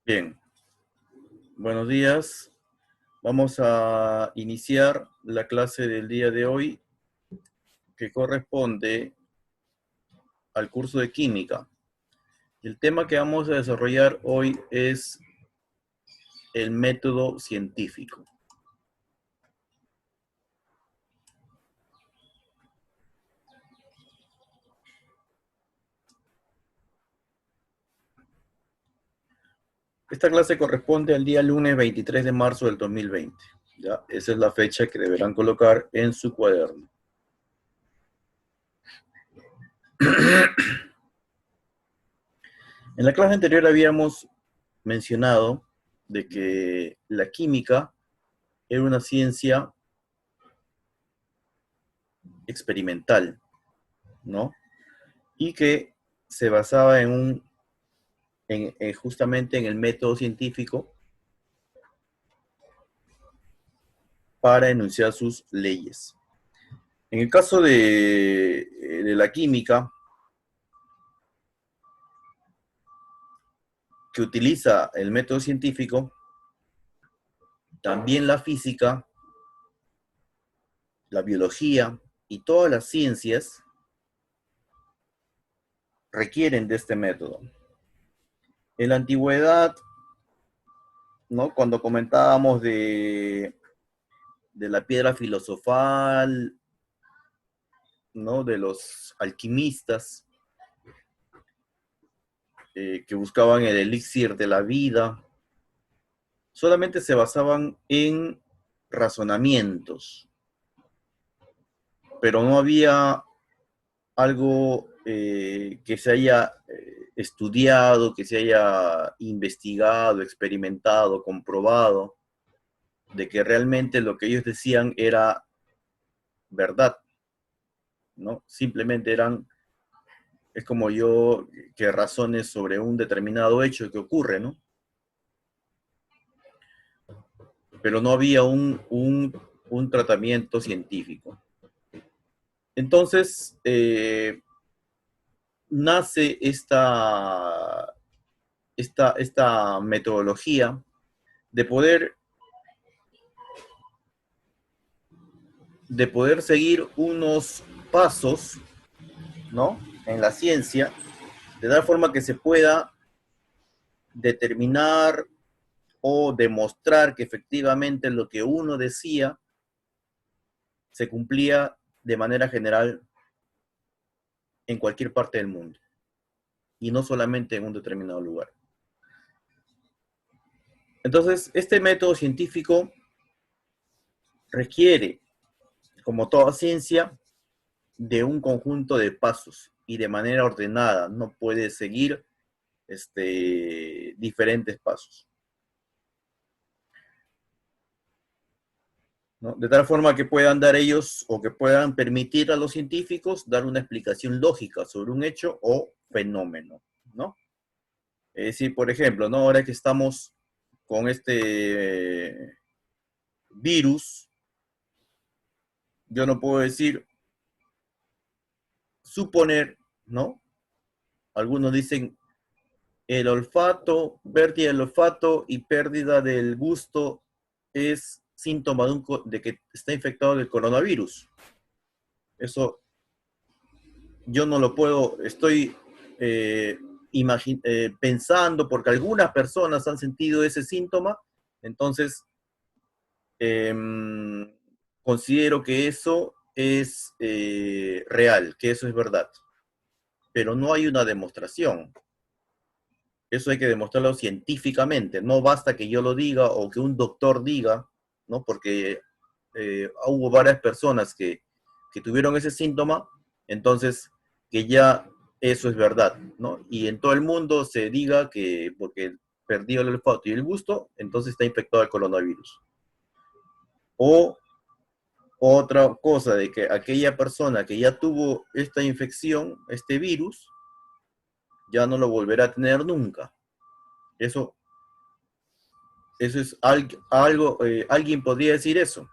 Bien, buenos días. Vamos a iniciar la clase del día de hoy que corresponde al curso de química. El tema que vamos a desarrollar hoy es el método científico. Esta clase corresponde al día lunes 23 de marzo del 2020. ¿Ya? Esa es la fecha que deberán colocar en su cuaderno. En la clase anterior habíamos mencionado de que la química era una ciencia experimental, ¿no? Y que se basaba justamente en el método científico para enunciar sus leyes. En el caso de la química, que utiliza el método científico, también la física, la biología y todas las ciencias requieren de este método. En la antigüedad, ¿no? Cuando comentábamos de la piedra filosofal, ¿no? De los alquimistas que buscaban el elixir de la vida, solamente se basaban en razonamientos, pero no había algo que se haya estudiado, que se haya investigado, experimentado, comprobado, de que realmente lo que ellos decían era verdad, ¿no? Simplemente es como yo que razones sobre un determinado hecho que ocurre, ¿no? Pero no había un tratamiento científico. Entonces, nace esta metodología de poder seguir unos pasos, ¿no? En la ciencia, de tal forma que se pueda determinar o demostrar que efectivamente lo que uno decía se cumplía de manera general en cualquier parte del mundo y no solamente en un determinado lugar. Entonces, este método científico requiere, como toda ciencia, de un conjunto de pasos y de manera ordenada. No puede seguir diferentes pasos, ¿no? De tal forma que puedan dar ellos o que puedan permitir a los científicos dar una explicación lógica sobre un hecho o fenómeno, ¿no? Es decir, por ejemplo, ¿no? Ahora que estamos con este virus, yo no puedo decir, suponer, ¿no? Algunos dicen el olfato, pérdida del olfato y pérdida del gusto es síntoma de que está infectado del coronavirus. Eso yo no lo puedo, estoy pensando porque algunas personas han sentido ese síntoma, entonces eh, considero que eso es real, que eso es verdad, pero no hay una demostración. Eso hay que demostrarlo científicamente. No basta que yo lo diga o que un doctor diga, ¿no? Porque hubo varias personas que tuvieron ese síntoma, entonces que ya eso es verdad, ¿no? Y en todo el mundo se diga que porque perdió el olfato y el gusto, entonces está infectado el coronavirus. O otra cosa de que aquella persona que ya tuvo esta infección, este virus, ya no lo volverá a tener nunca. Eso Eso es algo, alguien podría decir eso,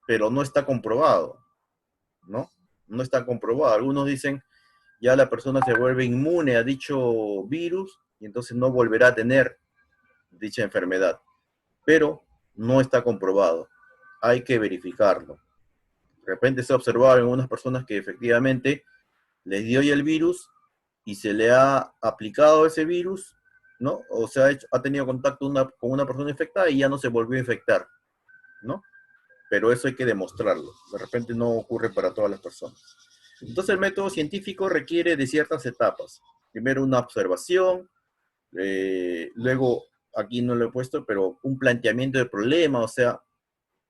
pero no está comprobado, ¿no? No está comprobado. Algunos dicen, ya la persona se vuelve inmune a dicho virus y entonces no volverá a tener. dicha enfermedad, pero no está comprobado. Hay que verificarlo. De repente se ha observado en unas personas que efectivamente les dio ya el virus y se le ha aplicado ese virus, ¿no? O sea, ha tenido contacto con una persona infectada y ya no se volvió a infectar, ¿no? Pero eso hay que demostrarlo. De repente no ocurre para todas las personas. Entonces el método científico requiere de ciertas etapas. Primero una observación, luego, aquí no lo he puesto, pero un planteamiento de problema, o sea,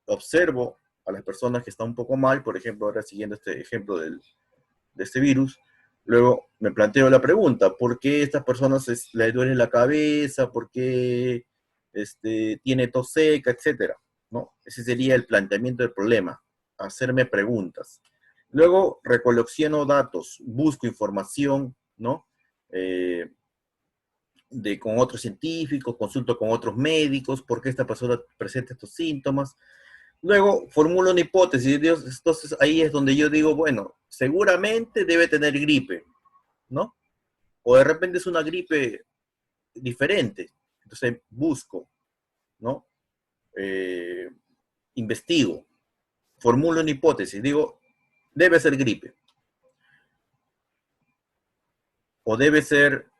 observo a las personas que están un poco mal, por ejemplo, ahora siguiendo este ejemplo de este virus, luego me planteo la pregunta, ¿por qué a estas personas les duele la cabeza? ¿Por qué tiene tos seca, etcétera? ¿No? Ese sería el planteamiento del problema, hacerme preguntas. Luego recolecciono datos, busco información, ¿no? Con otros científicos, consulto con otros médicos, por qué esta persona presenta estos síntomas. Luego formulo una hipótesis, entonces ahí es donde yo digo, bueno, seguramente debe tener gripe, ¿no? O de repente es una gripe diferente. Entonces busco, ¿no? Investigo, formulo una hipótesis, digo, debe ser gripe. O debe ser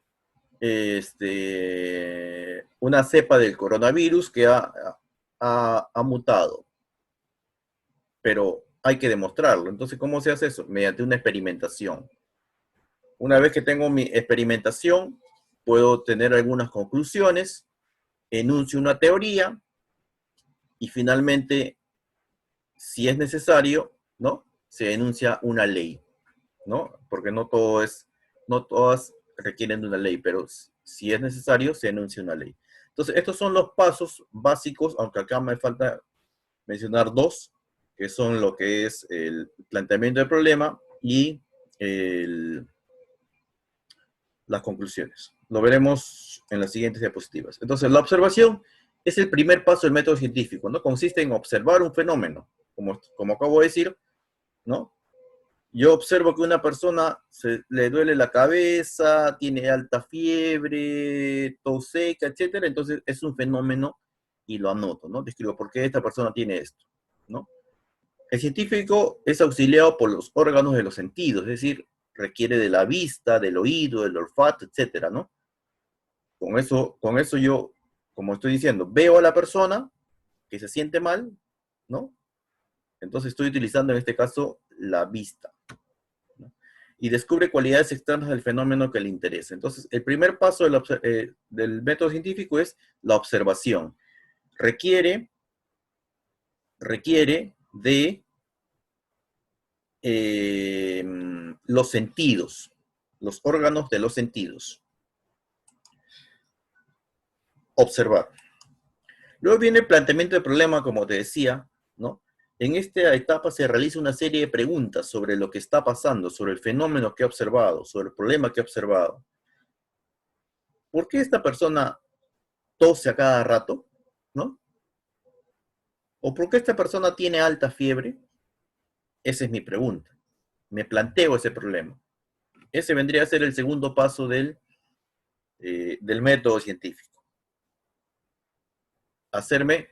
una cepa del coronavirus que ha mutado. Pero hay que demostrarlo. Entonces, ¿cómo se hace eso? Mediante una experimentación. Una vez que tengo mi experimentación, puedo tener algunas conclusiones, enuncio una teoría y finalmente, si es necesario, ¿no? Se enuncia una ley, ¿no? Porque no todas requieren de una ley, pero si es necesario, se enuncia una ley. Entonces, estos son los pasos básicos, aunque acá me falta mencionar dos, que son lo que es el planteamiento del problema y las conclusiones. Lo veremos en las siguientes diapositivas. Entonces, la observación es el primer paso del método científico, ¿no? Consiste en observar un fenómeno, como acabo de decir, ¿no? Yo observo que una persona le duele la cabeza, tiene alta fiebre, tos seca, etcétera. Entonces, es un fenómeno y lo anoto, ¿no? Describo por qué esta persona tiene esto, ¿no? El científico es auxiliado por los órganos de los sentidos, es decir, requiere de la vista, del oído, del olfato, etcétera, ¿no? Con eso yo, como estoy diciendo, veo a la persona que se siente mal, ¿no? Entonces estoy utilizando en este caso la vista, ¿no? Y descubre cualidades externas del fenómeno que le interesa. Entonces, el primer paso del método científico es la observación. Requiere de los sentidos, los órganos de los sentidos. Observar. Luego viene el planteamiento del problema, como te decía, ¿no? En esta etapa se realiza una serie de preguntas sobre lo que está pasando, sobre el fenómeno que he observado, sobre el problema que he observado. ¿Por qué esta persona tose a cada rato? ¿No? ¿O por qué esta persona tiene alta fiebre? Esa es mi pregunta. Me planteo ese problema. Ese vendría a ser el segundo paso del método científico. Hacerme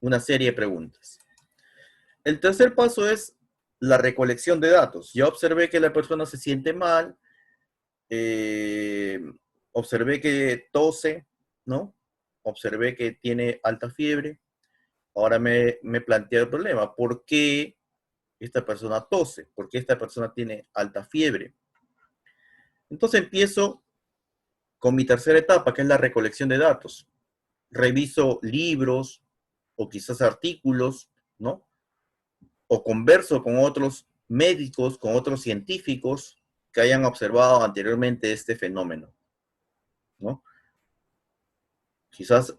una serie de preguntas. El tercer paso es la recolección de datos. Ya observé que la persona se siente mal, observé que tose, ¿no? Observé que tiene alta fiebre. Ahora me planteo el problema. ¿Por qué esta persona tose? ¿Por qué esta persona tiene alta fiebre? Entonces empiezo con mi tercera etapa, que es la recolección de datos. Reviso libros o quizás artículos, ¿no? O converso con otros médicos, con otros científicos que hayan observado anteriormente este fenómeno, ¿no? Quizás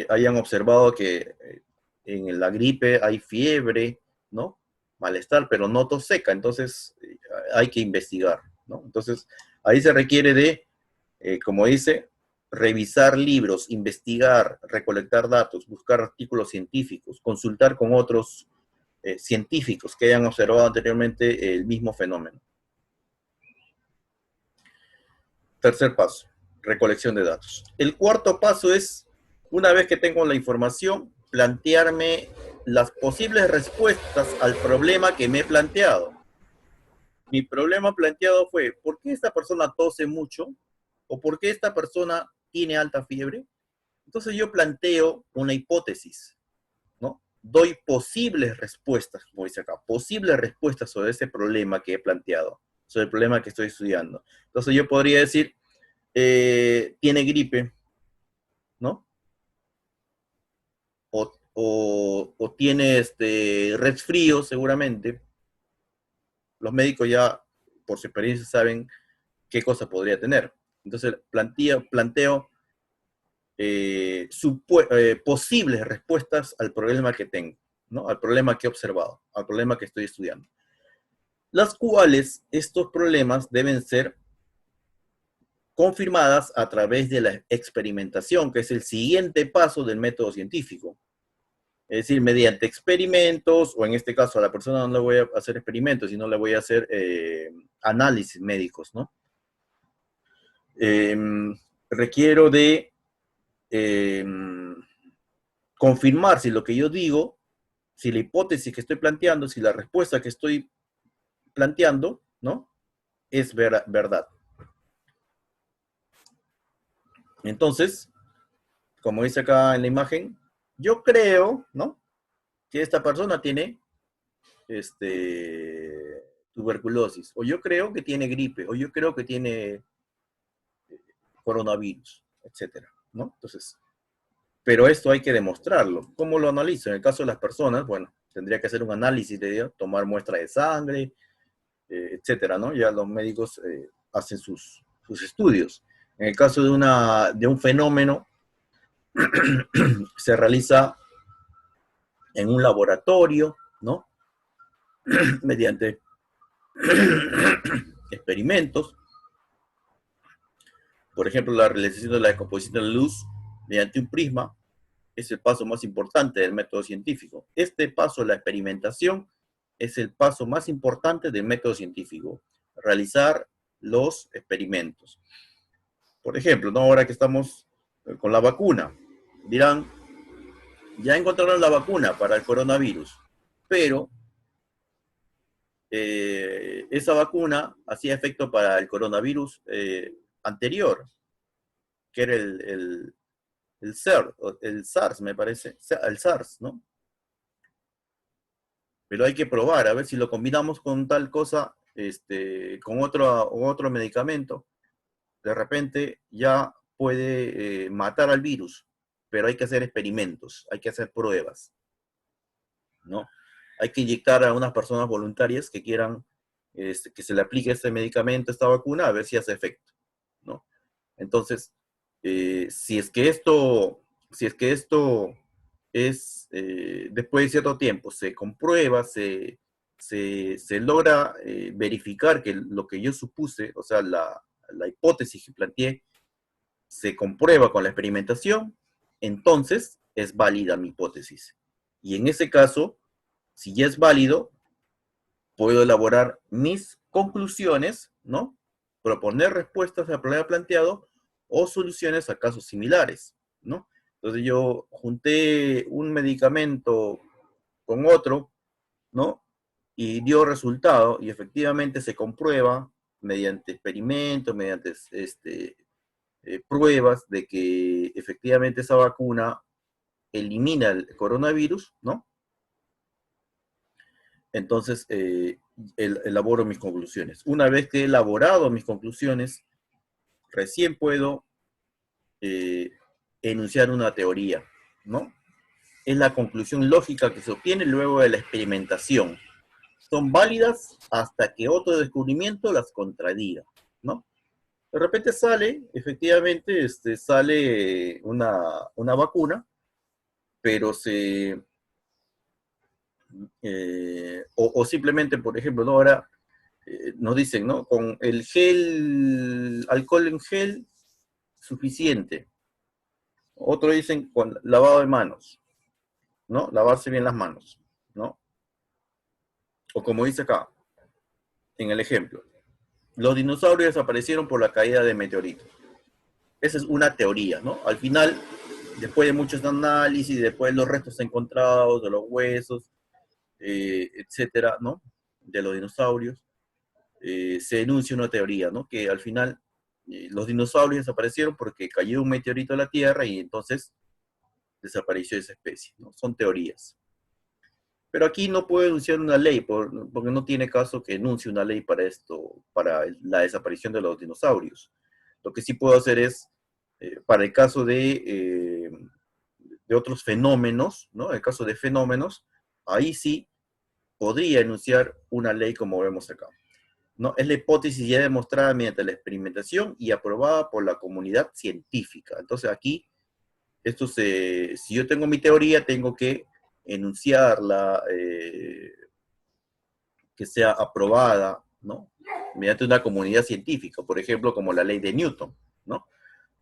hayan observado que en la gripe hay fiebre, ¿no? Malestar, pero no tos seca, entonces hay que investigar, ¿no? Entonces, ahí se requiere de, como dice, revisar libros, investigar, recolectar datos, buscar artículos científicos, consultar con otros científicos que hayan observado anteriormente el mismo fenómeno. Tercer paso, recolección de datos. El cuarto paso es Una vez que tengo la información, plantearme las posibles respuestas al problema que me he planteado. Mi problema planteado fue, ¿por qué esta persona tose mucho? ¿O por qué esta persona tiene alta fiebre? Entonces yo planteo una hipótesis, ¿no? Doy posibles respuestas, como dice acá, posibles respuestas sobre ese problema que he planteado, sobre el problema que estoy estudiando. Entonces yo podría decir, tiene gripe, ¿no? O tiene resfrío seguramente. Los médicos ya, por su experiencia, saben qué cosa podría tener. Entonces planteo posibles respuestas al problema que tengo, ¿no? Al problema que he observado, al problema que estoy estudiando. Las cuales estos problemas deben ser confirmadas a través de la experimentación, que es el siguiente paso del método científico. Es decir, mediante experimentos, o en este caso a la persona no le voy a hacer experimentos, sino le voy a hacer análisis médicos, ¿no? Requiero de confirmar si lo que yo digo, si la hipótesis que estoy planteando, si la respuesta que estoy planteando, ¿no? Es verdad. Entonces, como dice acá en la imagen, yo creo, ¿no? Que esta persona tiene tuberculosis, o yo creo que tiene gripe, o yo creo que tiene coronavirus, etcétera, ¿no? Entonces, pero esto hay que demostrarlo. ¿Cómo lo analizo? En el caso de las personas, bueno, tendría que hacer un análisis de ello, tomar muestra de sangre, etcétera, ¿no? Ya los médicos hacen sus estudios. En el caso de un fenómeno, se realiza en un laboratorio, ¿no? Mediante experimentos. Por ejemplo, la realización de la descomposición de la luz mediante un prisma es el paso más importante del método científico. Este paso, la experimentación, es el paso más importante del método científico. Realizar los experimentos. Por ejemplo, ¿no? Ahora que estamos con la vacuna, dirán, ya encontraron la vacuna para el coronavirus, pero esa vacuna hacía efecto para el coronavirus anterior, que era el SARS, me parece, el SARS, ¿no? Pero hay que probar, a ver si lo combinamos con tal cosa, con otro medicamento, de repente ya puede matar al virus, pero hay que hacer experimentos, hay que hacer pruebas, ¿no? Hay que inyectar a unas personas voluntarias que quieran que se le aplique este medicamento, esta vacuna, a ver si hace efecto, ¿no? Entonces, si es que esto es, después de cierto tiempo, se comprueba, se logra verificar que lo que yo supuse, o sea, la hipótesis que planteé, se comprueba con la experimentación, entonces es válida mi hipótesis. Y en ese caso, si ya es válido, puedo elaborar mis conclusiones, ¿no? Proponer respuestas al problema planteado o soluciones a casos similares, ¿no? Entonces yo junté un medicamento con otro, ¿no? Y dio resultado y efectivamente se comprueba mediante experimentos, mediante pruebas de que efectivamente esa vacuna elimina el coronavirus, ¿no? Entonces, elaboro mis conclusiones. Una vez que he elaborado mis conclusiones, recién puedo eh, enunciar una teoría, ¿no? Es la conclusión lógica que se obtiene luego de la experimentación. Son válidas hasta que otro descubrimiento las contradiga, ¿no? De repente sale, efectivamente, sale una vacuna, pero o simplemente, por ejemplo, ¿no? Ahora nos dicen, ¿no? Con el alcohol en gel, suficiente. Otros dicen con lavado de manos, ¿no? Lavarse bien las manos, ¿no? O como dice acá, en el ejemplo, los dinosaurios desaparecieron por la caída de meteoritos. Esa es una teoría, ¿no? Al final, después de muchos análisis, después de los restos encontrados, de los huesos, etcétera, ¿no? De los dinosaurios, se enuncia una teoría, ¿no? Que al final los dinosaurios desaparecieron porque cayó un meteorito a la Tierra y entonces desapareció esa especie, ¿no? Son teorías. Pero aquí no puedo enunciar una ley, porque no tiene caso que enuncie una ley para esto, para la desaparición de los dinosaurios. Lo que sí puedo hacer es, para el caso de otros fenómenos, ¿no? El caso de fenómenos, ahí sí podría enunciar una ley como vemos acá. ¿No? Es la hipótesis ya demostrada mediante la experimentación y aprobada por la comunidad científica. Entonces aquí, si yo tengo mi teoría, tengo que enunciarla, que sea aprobada, ¿no? Mediante una comunidad científica, por ejemplo, como la ley de Newton, ¿no?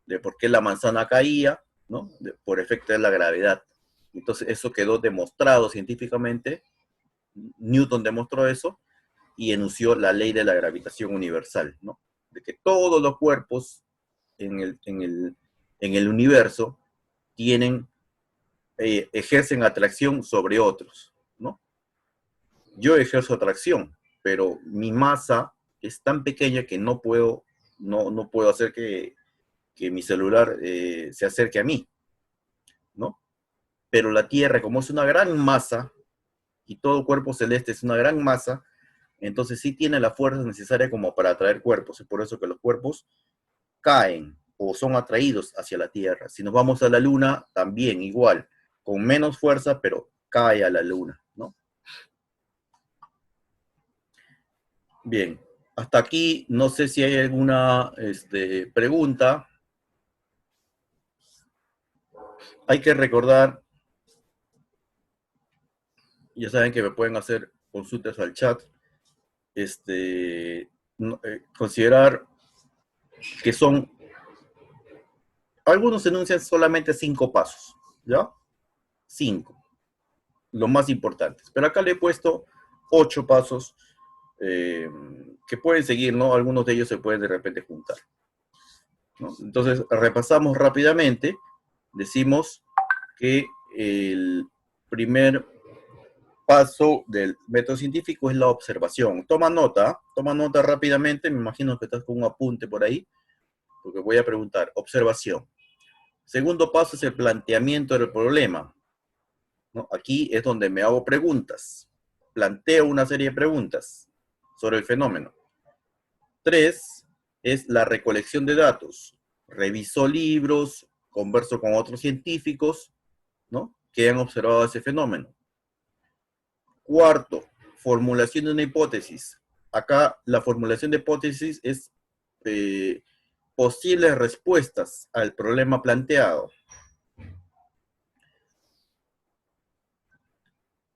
De por qué la manzana caía, ¿no? Por efecto de la gravedad. Entonces eso quedó demostrado científicamente, Newton demostró eso, y enunció la ley de la gravitación universal, ¿no? De que todos los cuerpos en el universo tienen, ejercen atracción sobre otros, ¿no? Yo ejerzo atracción, pero mi masa es tan pequeña que no puedo hacer que mi celular se acerque a mí, ¿no? Pero la Tierra, como es una gran masa, y todo cuerpo celeste es una gran masa, entonces sí tiene la fuerza necesaria como para atraer cuerpos. Es por eso que los cuerpos caen o son atraídos hacia la Tierra. Si nos vamos a la Luna, también igual, con menos fuerza, pero cae a la Luna, ¿no? Bien, hasta aquí no sé si hay alguna pregunta. Hay que recordar, ya saben que me pueden hacer consultas al chat, considerar que son, algunos enuncian solamente 5 pasos, ¿ya? 5, los más importantes. Pero acá le he puesto 8 pasos que pueden seguir, ¿no? Algunos de ellos se pueden de repente juntar, ¿no? Entonces, repasamos rápidamente. Decimos que el primer paso del método científico es la observación. Toma nota rápidamente, me imagino que estás con un apunte por ahí, porque voy a preguntar. Observación. Segundo paso es el planteamiento del problema, ¿no? Aquí es donde me hago preguntas. Planteo una serie de preguntas sobre el fenómeno. 3 es la recolección de datos. Reviso libros, converso con otros científicos, ¿no? Que han observado ese fenómeno. Cuarto, formulación de una hipótesis. Acá la formulación de hipótesis es posibles respuestas al problema planteado.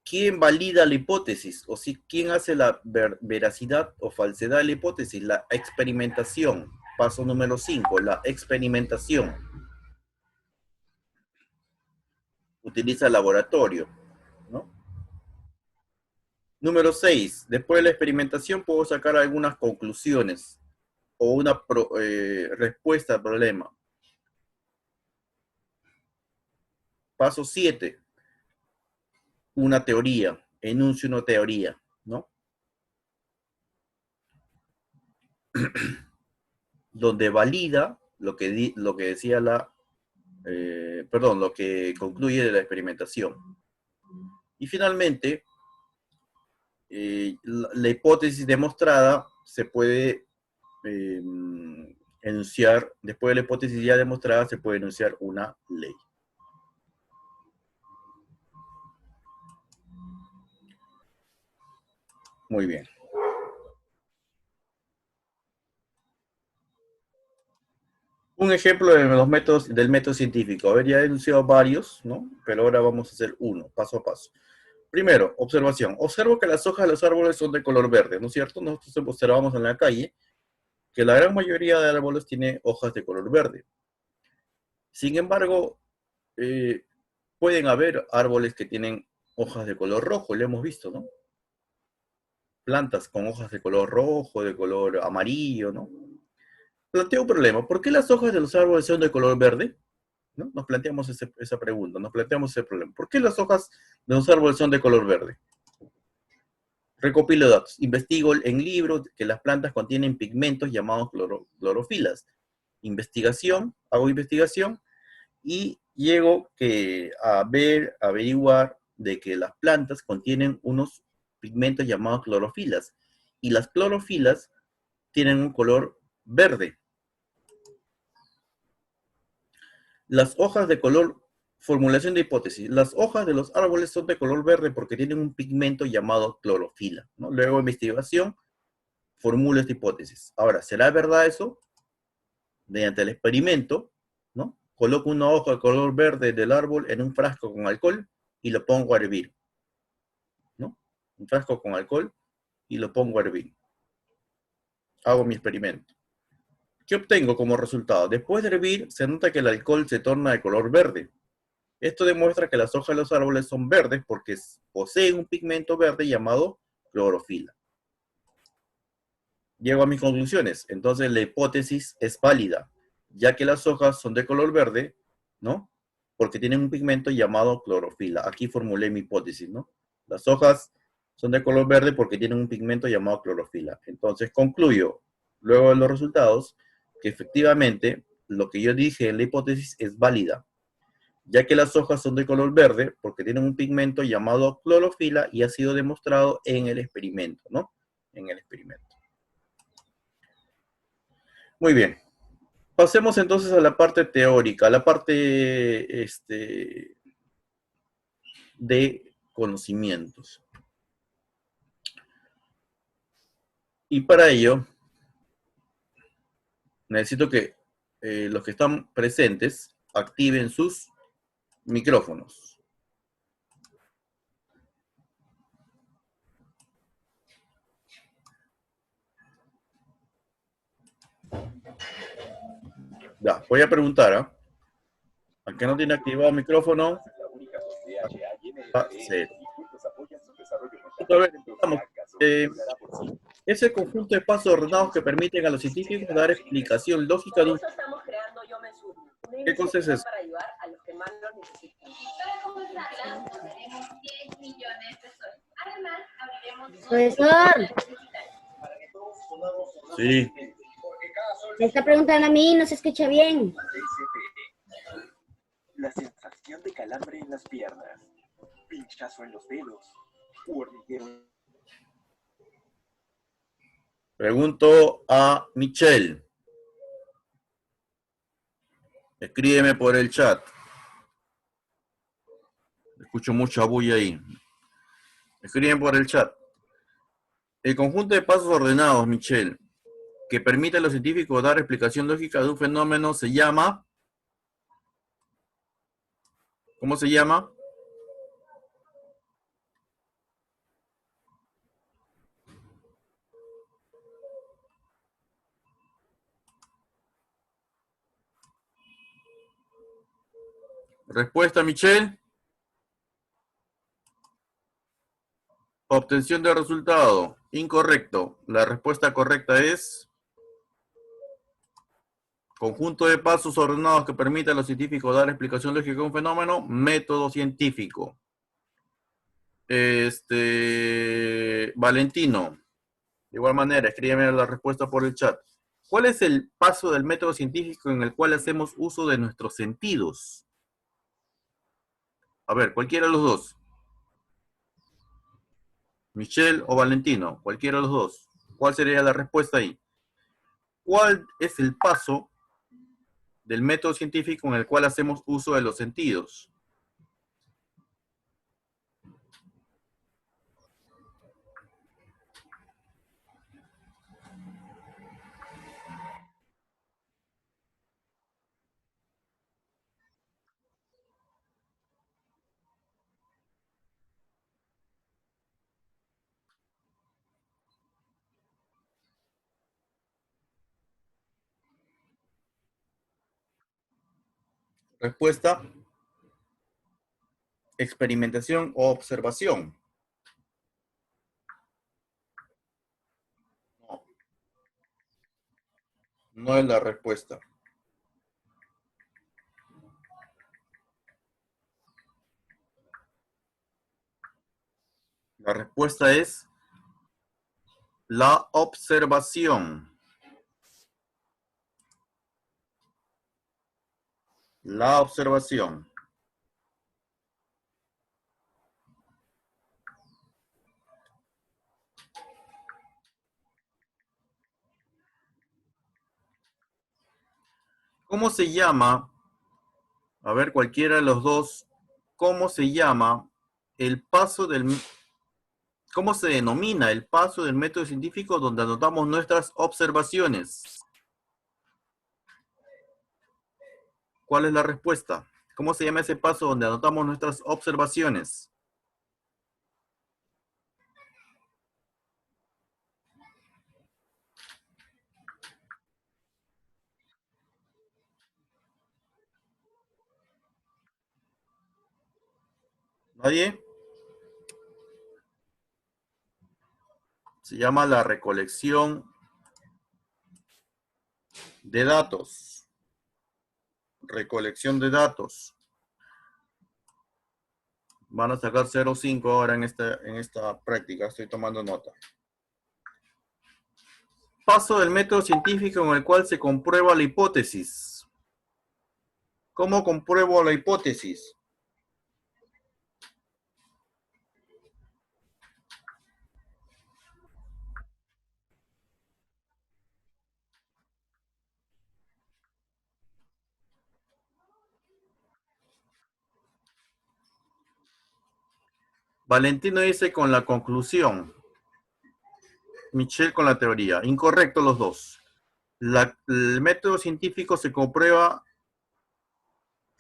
¿Quién valida la hipótesis? O si, ¿quién hace la veracidad o falsedad de la hipótesis? La experimentación. Paso número 5, la experimentación. Utiliza el laboratorio, ¿no? Número 6, después de la experimentación puedo sacar algunas conclusiones o una respuesta al problema. Paso 7, una teoría, enuncio una teoría, ¿no? Donde valida lo que decía lo que concluye de la experimentación. Y finalmente, la hipótesis demostrada se puede enunciar, después de la hipótesis ya demostrada, se puede enunciar una ley. Muy bien. Un ejemplo de los métodos, del método científico. A ver, ya he enunciado varios, ¿no? Pero ahora vamos a hacer uno, paso a paso. Primero, observación. Observo que las hojas de los árboles son de color verde, ¿no es cierto? Nosotros observamos en la calle que la gran mayoría de árboles tiene hojas de color verde. Sin embargo, pueden haber árboles que tienen hojas de color rojo, lo hemos visto, ¿no? Plantas con hojas de color rojo, de color amarillo, ¿no? Planteo un problema. ¿Por qué las hojas de los árboles son de color verde? ¿no? Nos planteamos esa pregunta, nos planteamos ese problema. ¿Por qué las hojas de los árboles son de color verde? Recopilo datos. Investigo en libros que las plantas contienen pigmentos llamados clorofilas. Hago investigación y llego a averiguar de que las plantas contienen unos pigmentos llamados clorofilas. Y las clorofilas tienen un color verde. Las hojas de color, formulación de hipótesis, las hojas de los árboles son de color verde porque tienen un pigmento llamado clorofila, ¿no? Luego de investigación, formulo esta hipótesis. Ahora, ¿será verdad eso? Mediante el experimento, ¿no? Coloco una hoja de color verde del árbol en un frasco con alcohol y lo pongo a hervir, ¿no? Un frasco con alcohol y lo pongo a hervir. Hago mi experimento. ¿Qué obtengo como resultado? Después de hervir, se nota que el alcohol se torna de color verde. Esto demuestra que las hojas de los árboles son verdes porque poseen un pigmento verde llamado clorofila. Llego a mis conclusiones. Entonces la hipótesis es válida, ya que las hojas son de color verde, ¿no? Porque tienen un pigmento llamado clorofila. Aquí formulé mi hipótesis, ¿no? Las hojas son de color verde porque tienen un pigmento llamado clorofila. Entonces concluyo, luego de los resultados, que efectivamente lo que yo dije en la hipótesis es válida, ya que las hojas son de color verde porque tienen un pigmento llamado clorofila y ha sido demostrado en el experimento, ¿no? En el experimento. Muy bien. Pasemos entonces a la parte teórica, a la parte de conocimientos. Y para ello, necesito que los que están presentes activen sus micrófonos. Ya, voy a preguntar, ¿ah? ¿A qué no tiene activado el micrófono? Cero. A ver, empezamos. Es el conjunto de pasos ordenados que permiten a los científicos dar explicación lógica de un... ¿Qué cosa es eso? Profesor, Sí. me está preguntando a mí, no se escucha bien. La sensación de calambre en las piernas, pinchazo en los dedos, hormigueo. Pregunto a Michelle. Escríbeme por el chat. Escucho mucha bulla ahí. Escriben por el chat. El conjunto de pasos ordenados, Michelle, que permite a los científicos dar explicación lógica de un fenómeno se llama... ¿Cómo se llama? Respuesta, Michelle. Obtención de resultado. Incorrecto. La respuesta correcta es... Conjunto de pasos ordenados que permite a los científicos dar explicación lógica de un fenómeno. Método científico. Valentino. De igual manera, escríbeme la respuesta por el chat. ¿Cuál es el paso del método científico en el cual hacemos uso de nuestros sentidos? A ver, cualquiera de los dos. Michelle o Valentino, cualquiera de los dos. ¿Cuál sería la respuesta ahí? ¿Cuál es el paso del método científico en el cual hacemos uso de los sentidos? Respuesta, experimentación o observación. No, no es la respuesta. La respuesta es la observación. La observación. ¿Cómo se llama? A ver, cualquiera de los dos. ¿Cómo se llama el paso del... ¿Cómo se denomina el paso del método científico donde anotamos nuestras observaciones? ¿Cuál es la respuesta? ¿Cómo se llama ese paso donde anotamos nuestras observaciones? ¿Nadie? Se llama la recolección de datos. Recolección de datos. Van a sacar 0,5 ahora en esta práctica. Estoy tomando nota. Paso del método científico en el cual se comprueba la hipótesis. ¿Cómo compruebo la hipótesis? Valentino dice con la conclusión. Michelle con la teoría. Incorrecto los dos. El método científico se comprueba,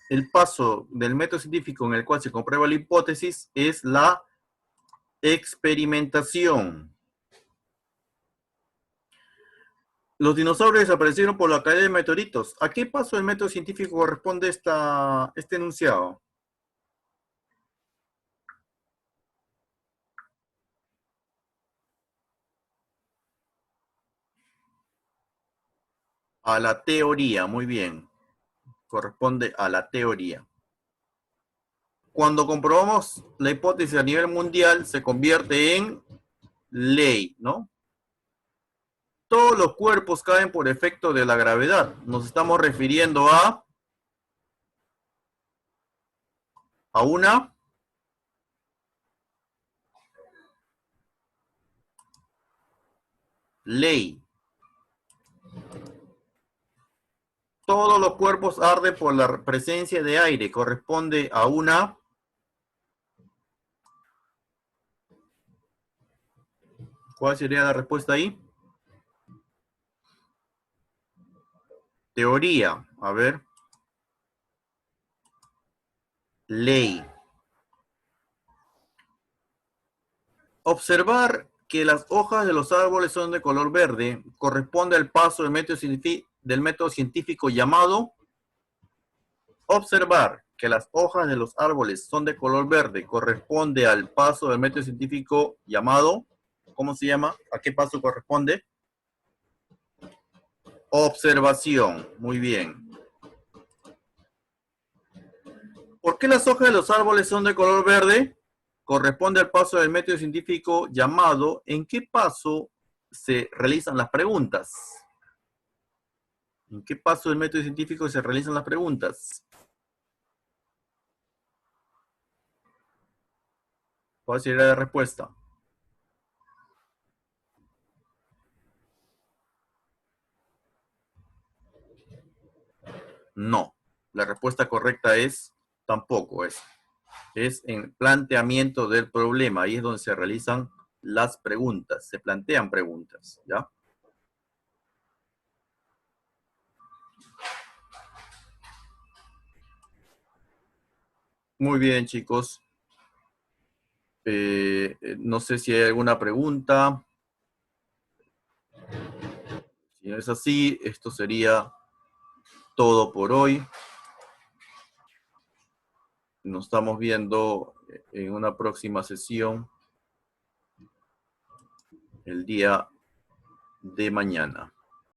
el paso del método científico en el cual se comprueba la hipótesis es la experimentación. Los dinosaurios desaparecieron por la caída de meteoritos. ¿A qué paso del método científico corresponde este enunciado? A la teoría, muy bien. Corresponde a la teoría. Cuando comprobamos la hipótesis a nivel mundial, se convierte en ley, ¿no? Todos los cuerpos caen por efecto de la gravedad. Nos estamos refiriendo a una ley. Todos los cuerpos arden por la presencia de aire. Corresponde a una ¿cuál sería la respuesta ahí? Teoría. A ver. Ley. Observar que las hojas de los árboles son de color verde corresponde al paso del método científico llamado. Observar que las hojas de los árboles son de color verde corresponde al paso del método científico llamado. ¿Cómo se llama? ¿A qué paso corresponde? Observación. Muy bien. ¿Por qué las hojas de los árboles son de color verde? Corresponde al paso del método científico llamado. ¿En qué paso se realizan las preguntas? ¿En qué paso del método científico se realizan las preguntas? ¿Cuál sería la respuesta? No. La respuesta correcta es tampoco es. Es en planteamiento del problema. Ahí es donde se realizan las preguntas. Se plantean preguntas, ¿ya? Muy bien, chicos. No sé si hay alguna pregunta. Si no es así, esto sería todo por hoy. Nos estamos viendo en una próxima sesión el día de mañana.